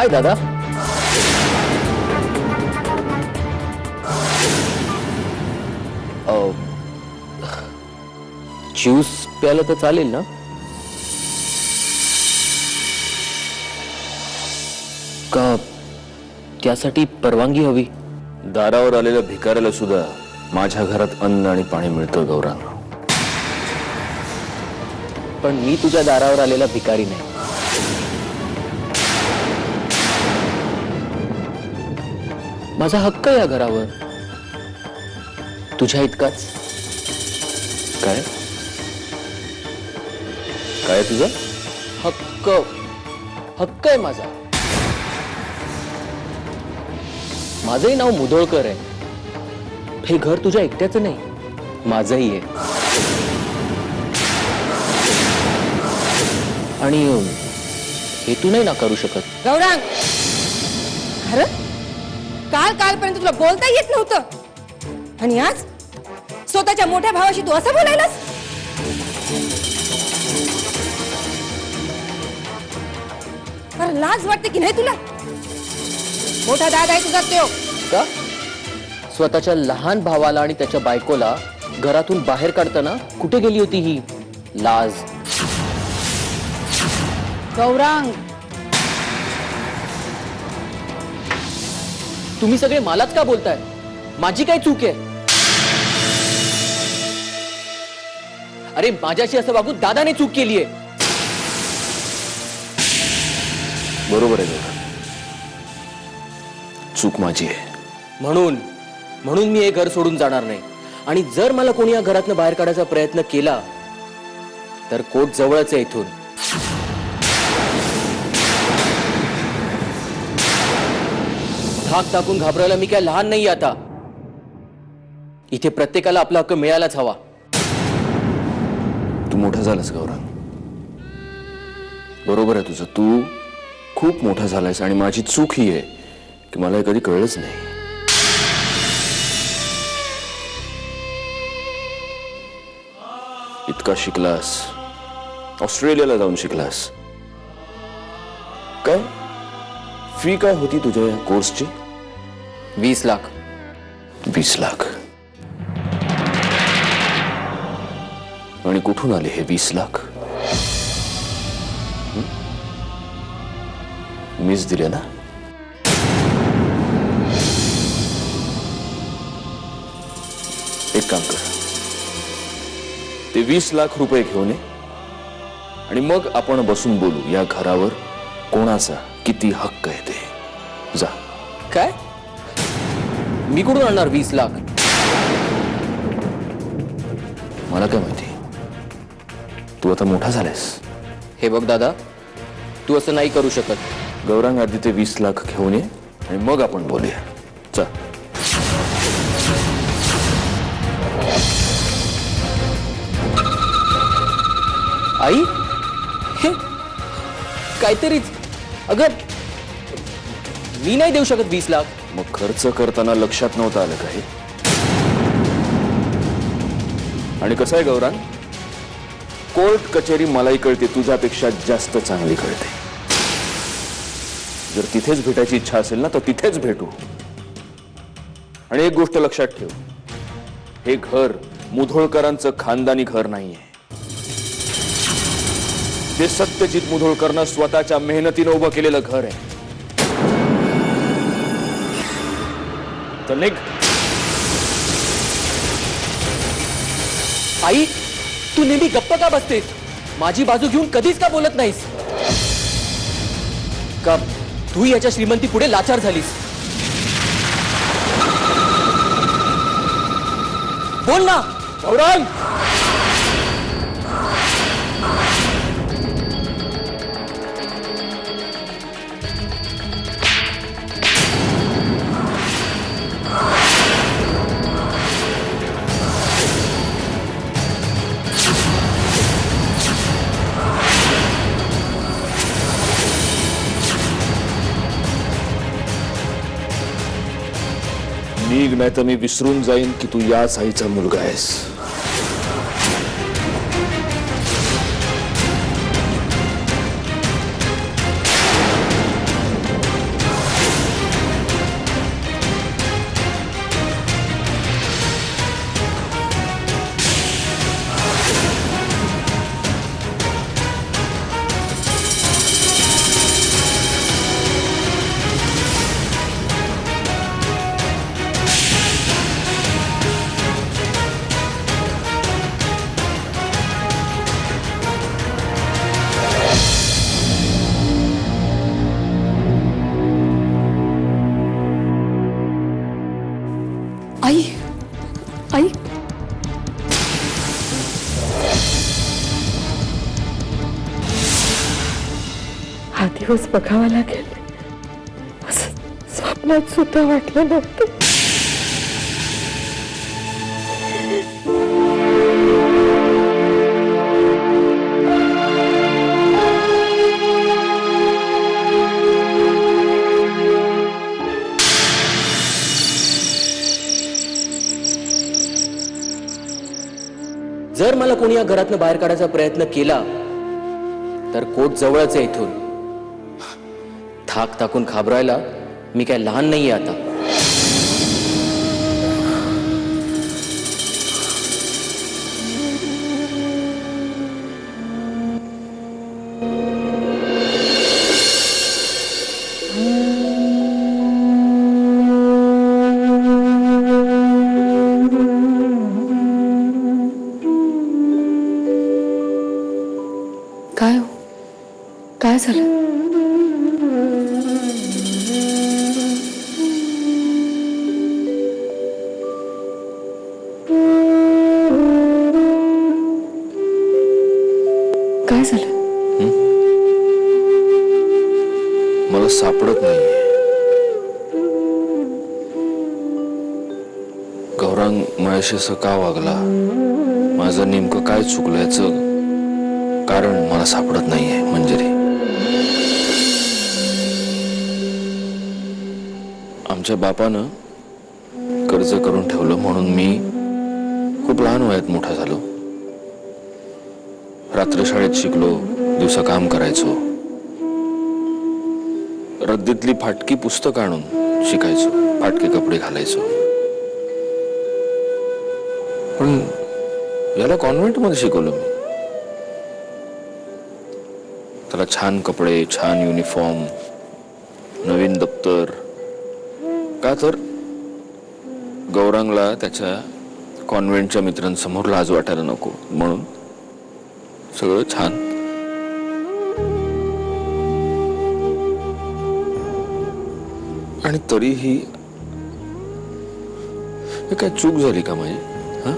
हाय दादा. ज्यूस प्यायला तर चालेल ना? का त्यासाठी परवानगी हवी? दारावर आलेल्या भिकाऱ्याला सुद्धा माझ्या घरात अन्न आणि पाणी मिळतं गौरांग. पण मी तुझ्या दारावर आलेला भिकारी नाही. माझा हक्क या घरावर तुझ्या इतकाच. काय काय तुझा हक्क हक्क आहे माझा. माझंही नाव मुधोळकर आहे. हे घर तुझ्या एकट्याचं नाही, माझंही आहे. आणि हे तू नाही नाकारू शकत. गौरांग, खरं कालपर्यंत तुला बोलता येत नव्हतं आणि आज स्वतःच्या मोठ्या भावाशी तू असं बोलायलास? अरे लाज वाटते की नाही तुला? मोठा दादा आहे तुझा त्यो. का स्वतःच्या लहान भावाला आणि त्याच्या बायकोला घरातून बाहेर काढताना कुठे गेली होती ही लाज? गौरांग, तुम्ही सगळे मलाच का बोलताय? माझी काय चूक आहे? अरे माझ्याशी असं वागून दादाने चूक केली आहे. बरोबर आहे गौरांग, चूक माझी आहे. म्हणून मी हे घर सोडून जाणार नाही. आणि जर मला कोणी या घरातनं बाहेर काढायचा प्रयत्न केला तर कोर्ट जवळच आहे इथून. धाक टाकून घाबरायला मी काय लहान नाही आता. इथे प्रत्येकाला आपला हक्क मिळायलाच हवा. तू मोठा झालास गौरांग, बरोबर आहे तुझं. तू खूप मोठा झालायस आणि माझी चूक ही आहे की मला हे कधी कळलंच नाही. इतका शिकलास, ऑस्ट्रेलियाला जाऊन शिकलास. काय फी काय होती तुझ्या या कोर्सची? 20 लाख. 20 लाख. आणि कुठून आले हे 20 लाख? मीच दिले ना? एक काम कर, ते 20 लाख रुपये घेऊन ये आणि मग आपण बसून बोलू या घरावर कोणाचा किती हक्क आहे ते. जा. काय? मी कुठून आणणार 20 लाख? मला काय माहिती, तू आता मोठा झालास. हे बघ दादा, तू असं नाही करू शकत. गौरांग, आधी ते 20 लाख घेऊन ये आणि मग आपण बोलूया. चल. आई, हे काहीतरीच. अगं मी नाही देऊ शकत 20 लाख. मग खर्च करताना लक्षात नव्हतं आलं का हे? आणि कसं आहे गौरांग, कोर्ट कचेरी मलाही कळते, तुझ्यापेक्षा जास्त चांगली कळते. जर तिथेच भेटायची इच्छा असेल ना तर तिथेच भेटू. आणि एक गोष्ट लक्षात ठेव, हे घर मुधोळकरांचं खानदानी घर नाहीये. ते सत्यजित मुधोळकरनं स्वतःच्या मेहनतीनं उभं केलेलं घर आहे. चल निघ. आई, तू नेहमी गप्प का बसतेस? माझी बाजू घेऊन कधीच का बोलत नाहीस? का तू याच्या श्रीमंती पुढे लाचार झालीस? बोल ना गौरांग. निघ, नाही तर मी विसरून जाईन की तू याच आईचा मुलगा आहेस. हा दिवस बघावा लागेल असं स्वप्नात सुद्धा वाटलं नव्हतं. जर मला कोणी या घरातनं बाहेर काढायचा प्रयत्न केला तर कोट जवळच आहे इथून. थाक टाकून घाबरायला मी काय लहान नाहीये आता. काय हो, काय झालं? काय झालं? मला सापडत नाहीये. गौरांग माझ्याशी असं का वागला, माझं नेमकं काय चुकलं याचं कारण मला सापडत नाहीये. मंजिरी, आमच्या बापानं कर्ज करून ठेवलं म्हणून मी खूप लहान वयात मोठा झालो. रात्र शाळेत शिकलो, दिवसा काम करायचो, रद्दीतली फाटकी पुस्तक आणून शिकायचो, फाटके कपडे घालायचो. पण याला कॉन्व्हेंट मध्ये शिकवलं मी. त्याला छान कपडे, छान युनिफॉर्म, नवीन दप्तर. का तर गौरांगला त्याच्या कॉन्व्हेंटच्या मित्रांसमोर लाज वाटायला नको म्हणून सगळं छान. आणि तरीही हे काय चूक झाली का माझी? हा,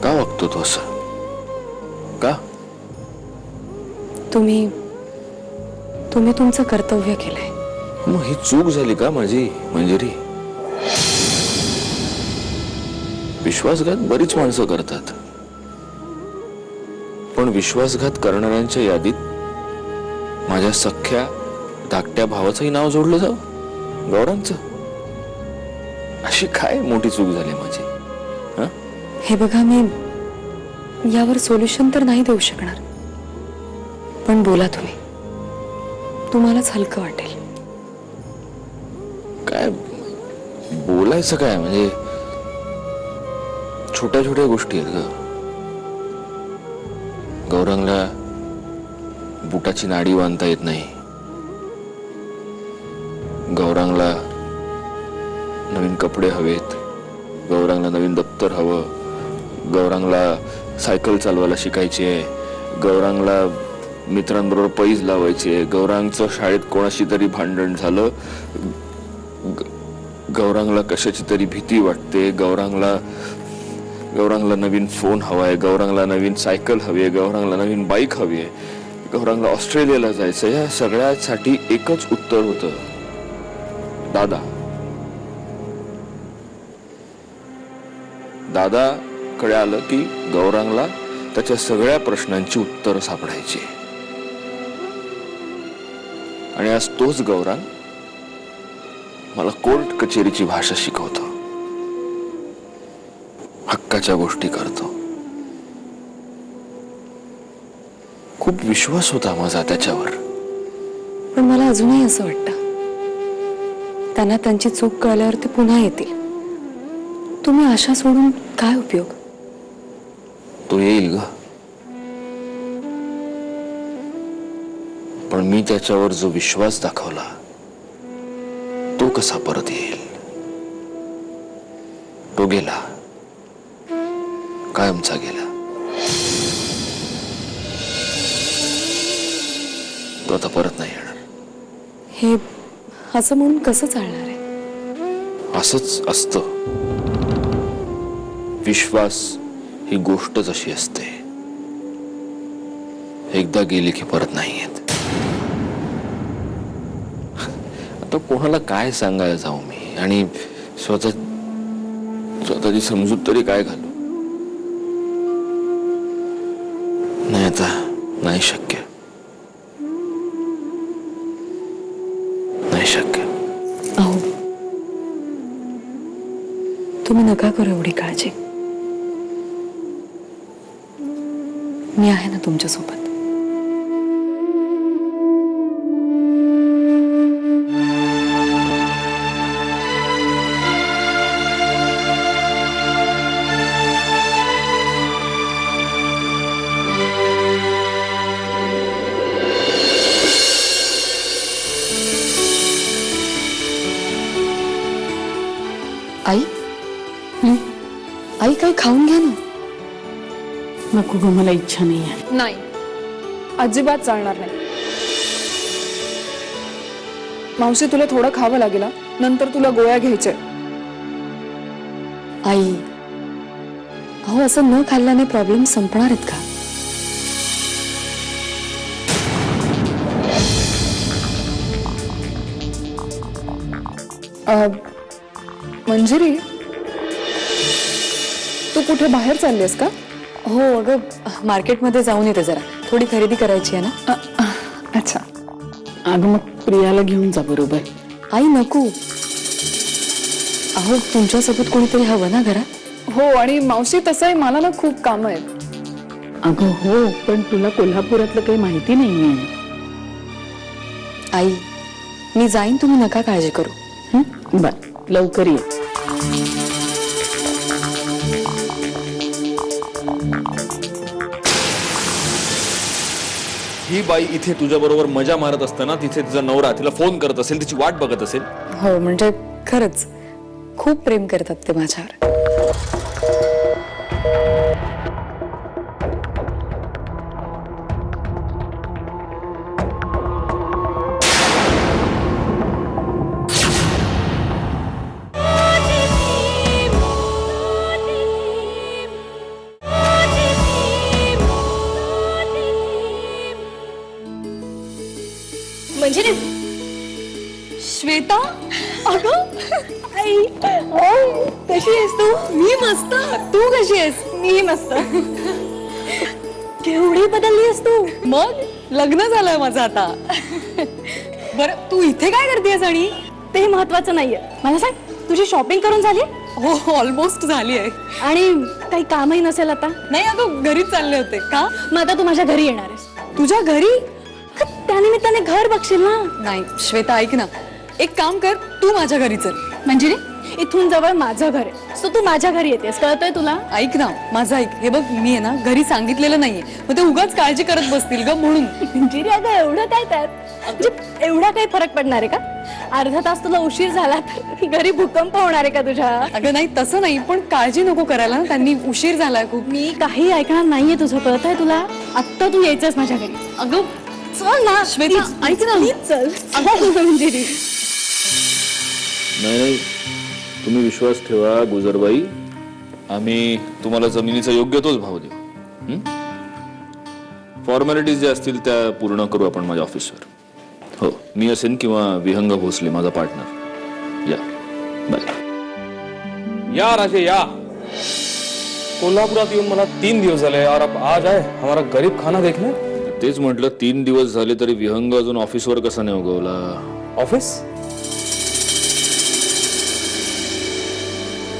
का वागतो तो असं? का? तुम्ही तुमचं कर्तव्य केलंय. मग ही चूक झाली का माझी मंजिरी? विश्वासघात बरीच माणसं करतात, पण विश्वासघात करणाऱ्यांच्या यादीत माझ्या सख्या धाकट्या भावाचंही नाव जोडलं जावं, गौरांगचं. अशी काय मोठी चूक झाली माझी? हा, हे बघा, मी यावर सोल्युशन तर नाही देऊ शकणार, पण बोला तुम्ही, तुम्हालाच हलकं वाटेल. काय बोलायचं काय? म्हणजे छोट्या छोट्या गोष्टी आहेत ग. गौरांगला बुटाची नाडी बांधता येत नाही, गौरांगला नवीन कपडे हवेत, गौरांगला नवीन दप्तर हवं, गौरांगला सायकल चालवायला शिकायची आहे, गौरांगला मित्रांबरोबर पैज लावायची आहे, गौरांगचं शाळेत कोणाशी तरी भांडण झालं, गौरांगला कशाची तरी भीती वाटते, गौरांगला नवीन फोन हवाय, गौरांगला नवीन सायकल हवी आहे, गौरांगला नवीन बाईक हवी आहे, गौरांगला ऑस्ट्रेलियाला जायचं. या सगळ्यासाठी एकच उत्तर होतं, दादा. दादाकडे आलं की गौरांगला त्याच्या सगळ्या प्रश्नांची उत्तरं सापडायची. आणि आज तोच गौरांग मला कोर्ट कचेरीची भाषा शिकवतो, हक्काच्या गोष्टी करतो. खूप विश्वास होता माझा त्याच्यावर. पण मला अजूनही असं वाटतं, त्यांना त्यांची चूक कळल्यावर ते पुन्हा येतील. तुम्ही आशा सोडून काय उपयोग? तो येईल ग, पण मी त्याच्यावर जो विश्वास दाखवला तो कसा परत येईल? तो गेला, कायमचा गेला. तो आता परत नाही येणार. हे असं म्हणून कसं चालणार आहे? असंच असतं. विश्वास ही गोष्टच अशी असते. एकदा गेली की परत नाही येत. आता कोणाला काय सांगायला जाऊ मी आणि स्वतःची समजूत तरी काय घालू. नाही आता नाही शक्य. नाही शक्य. अहो तुम्ही नका करू एवढी काळजी. मी आहे ना तुमच्या सोबत. आई आई काही खाऊन घ्या ना. नको ग, मला इच्छा नाही आहे. नाही, अजिबात चालणार नाही. मावशी तुला थोडं खावं लागेल हा. नंतर तुला गोळ्या घ्यायच्या. आई अहो असं न खाल्ल्याने प्रॉब्लेम संपणार आहेत का? मंजिरी, तू कुठे बाहेर चाललीस का? हो अगं मार्केटमध्ये जाऊन येते जरा. थोडी खरेदी करायची आहे ना. अच्छा. अगं मग प्रियाला घेऊन जा बरोबर. आई नको. अहो तुमच्यासोबत कोणीतरी हवं ना घरात. हो, आणि मावशी तसंही मला ना खूप काम आहेत. अगं हो, पण तुला कोल्हापुरातलं काही माहिती नाहीये. आई मी जाईन, तुम्ही नका काळजी करू. बर, लवकर ये. ही बाई इथे तुझ्या बरोबर मजा मारत असताना तिथे तिचा नवरा तिला फोन करत असेल, तिची वाट बघत असेल. हो म्हणजे खरंच खूप प्रेम करतात ते माझ्यावर. मंजिरी, श्वेता, अगं आई, कशी आहेस तू? मी मस्त. तू कशी आहेस? मी मस्त. केवढी बदलली आहेस तू. मग लग्न झालंय माझं आता. बरं तू इथे काय करतेस? आणि ते महत्वाचं नाहीये. मला सांग, तुझी शॉपिंग करून झाली? हो ऑलमोस्ट झाली आहे. आणि काही कामही नसेल आता? नाही अगं घरीच चालले होते. का? मग आता तू माझ्या घरी येणार आहेस? तुझ्या घरी? त्यानिमित्ताने घर बघशील ना. नाही श्वेता ऐक ना, एक काम कर, तू माझ्या घरी चल. मंजिरी, इथून जवळ माझं घर आहे, सो तू माझ्या घरी येतेस. कळतंय तुला? ऐक ना माझं ऐक. हे बघ मी आहे ना घरी सांगितलेलं नाहीये, मग ते उगाच काळजी करत बसतील ग म्हणून. मंजिरी अगं एवढं काय त्यात? म्हणजे एवढा काही फरक पडणार आहे का? अर्धा तास तुला उशीर झाला तर घरी भूकंप होणार आहे का तुझ्या? अगं नाही तसं नाही, पण काळजी नको करायला ना, त्यांनी उशीर झालाय खूप. मी काही ऐकणार नाहीये तुझं, कळतंय तुला? आत्ता तू यायचंस माझ्या घरी. अगं चल ना श्वेता, ऐक ना. प्लीज चल. मंजिरी, नाही, तुम्ही विश्वास ठेवा गुजरबाई, आम्ही तुम्हाला जमिनीचा योग्य तोच भाव देऊ. फॉर्मॅलिटीज ज्या असतील त्या पूर्ण करू आपण माझ्या ऑफिसवर. हो, मी असेन किंवा विहंग भोसले माझा पार्टनर. या बाय. या राजे या. कोल्हापुरात येऊन मला 3 दिवस झाले और अब आज आए हमारा गरीब खाना देखने. तेच म्हटलं 3 दिवस झाले तरी विहंग अजून ऑफिसवर कसा नाही उगवला. ऑफिस?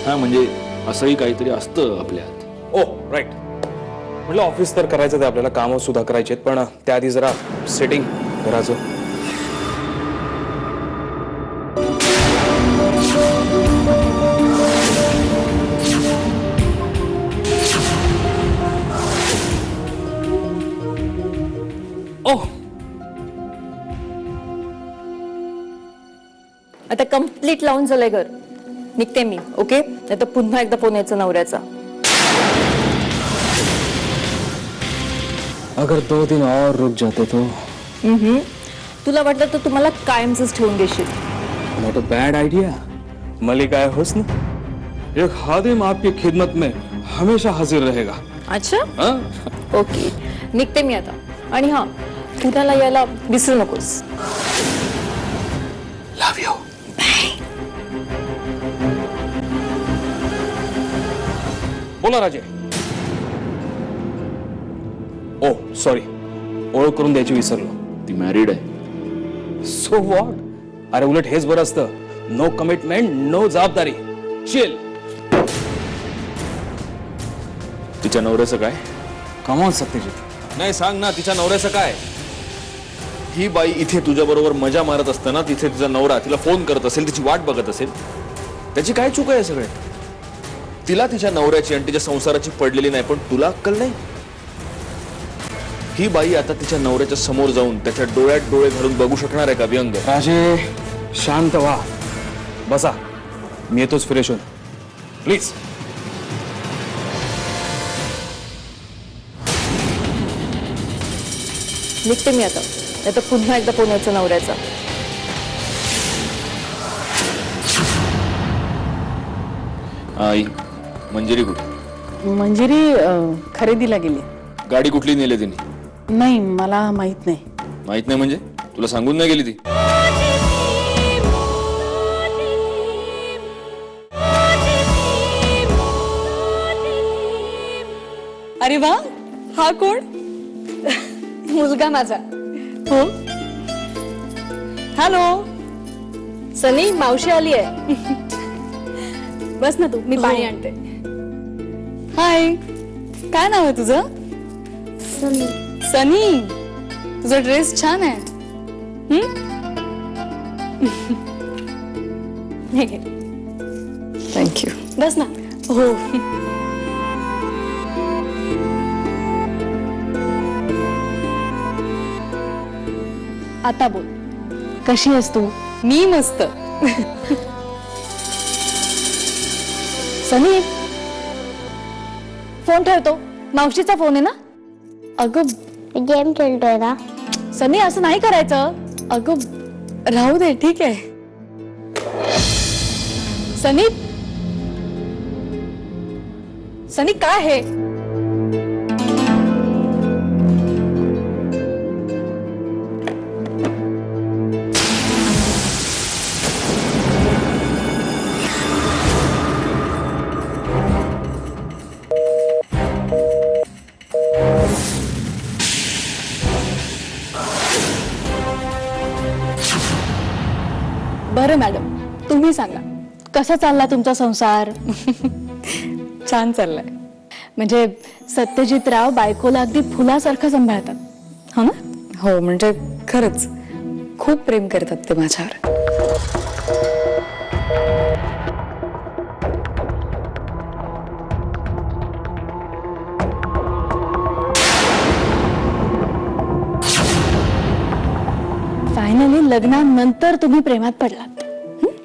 हा म्हणजे असंही काहीतरी असतं आपल्यात. ओ राईट. म्हटलं ऑफिस तर करायचं, ते आपल्याला कामं सुद्धा करायचे आहेत, पण त्याआधी जरा सेटिंग घराचं. ओह, आता कम्प्लीट लावून झालंय घर. निघते मी, ओके? नाही तर पुन्हा एकदा फोन यायचा नवऱ्याचा. अगर 2 दिन और रुक जाते तो. तुला वाटलं तर तुम्हाला कायमच ठेवून घेशील. Not a bad idea. मलिका हुस्न, एक खादिम आपकी खिदमत में हमेशा हाजिर रहेगा. अच्छा, हाँ? ओके. निघते मी आता. आणि हा पुण्याला यायला विसरू नकोस. Love you. बोला राजे. ओ सॉरी, ओळख करून द्यायची विसरलो. ती मॅरिड आहे. So what? अरे उलट हेच बरं असतं. नो कमिटमेंट, नो जबाबदारी, चिल. तिच्या नवऱ्याचं काय? कमाल सत्यजित. नाही सांग ना, तिच्या नवऱ्याचं काय? ही बाई इथे तुझ्या बरोबर मजा मारत असताना तिथे तुझा नवरा तिला फोन करत असेल, तिची वाट बघत असेल. त्याची काय चूक आहे सगळे? तिला तिच्या नवऱ्याची आणि तिच्या संसाराची पडलेली नाही, पण तुला अक्कल नाही. ही बाई आता तिच्या नवऱ्याच्या समोर जाऊन त्याच्या डोळ्यात डोळे घालून बघू शकणार आहे का व्यंग? राजे शांत व्हा, बसा, मी येतोच फ्रेश होऊन. प्लीज. निघते मी आता, नाही तर पुन्हा एकदा पुण्याचं नवऱ्याचा. आई मंजिरी कुठे? मंजिरी खरेदीला गेली. गाडी कुठली नेली तिने? नाही, मला माहित नाही. माहित नाही म्हणजे तुला सांगून नाही गेली ती? अरे वा, हा कोण? मुलगा माझा. हो. हॅलो सनी, मावशी आली आहे. बस ना तू, मी पाणी आणते. हाय, काय नाव आहे तुझं? सनी. तुझा ड्रेस छान आहे. थँक्यू. बस ना. हो. आता बोल, कशी आहेस तू? मी मस्त. सनी, फोन ठेवतो. मावशीचा फोन आहे ना. अगं गेम खेळतोय ना. सनी, असं नाही करायचं. अगं राहू दे, ठीक आहे. सनी, सनी काय हे? बरं मॅडम, तुम्ही सांगा, कसा चालला तुमचा संसार? छान चाललाय. म्हणजे सत्यजितराव बायकोला अगदी फुलासारखं सांभाळतात, हो ना? हो, म्हणजे खरंच खूप प्रेम करतात ते माझ्यावर. फायनली लग्नानंतर तुम्ही प्रेमात पडलात.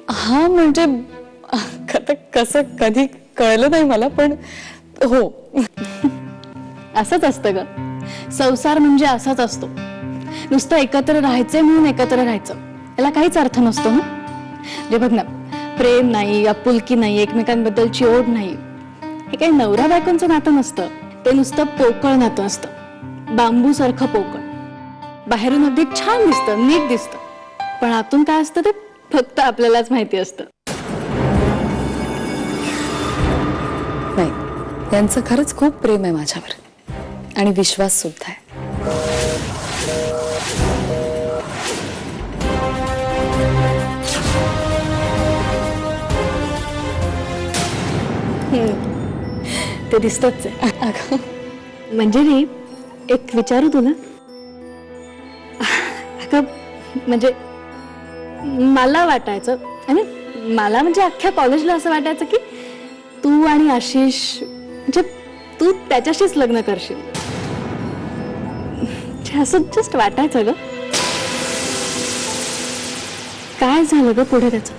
हा, म्हणजे कसं कधी कळलं नाही मला, पण हो. असंच असतं ग, संसार म्हणजे असाच असतो. नुसतं एकत्र राहायचंय म्हणून एकत्र राहायचं, याला काहीच अर्थ नसतो ना. जे बघ ना, प्रेम नाही, आपुलकी नाही, एकमेकांबद्दलची ओढ नाही, हे काही नवरा बायकोंचं नातं नसतं. ते नुसतं पोकळ नातं असतं, बांबू सारखं पोकळ. बाहेरून अगदी छान दिसतं, नीट दिसतं, पण आतून काय असतं ते फक्त आपल्यालाच माहिती असतं. नाही, त्यांचं खरंच खूप प्रेम आहे माझ्यावर आणि विश्वास सुद्धा आहे. ते दिसतच आहे. अगं म्हणजे मी एक विचारू तुला. अगं म्हणजे मला वाटायचं, आणि मला म्हणजे अख्ख्या कॉलेजला असं वाटायचं की तू आणि आशिष, म्हणजे तू त्याच्याशीच लग्न करशील. असं जस्ट वाटायचं ग. काय झालं ग पुढे त्याचं?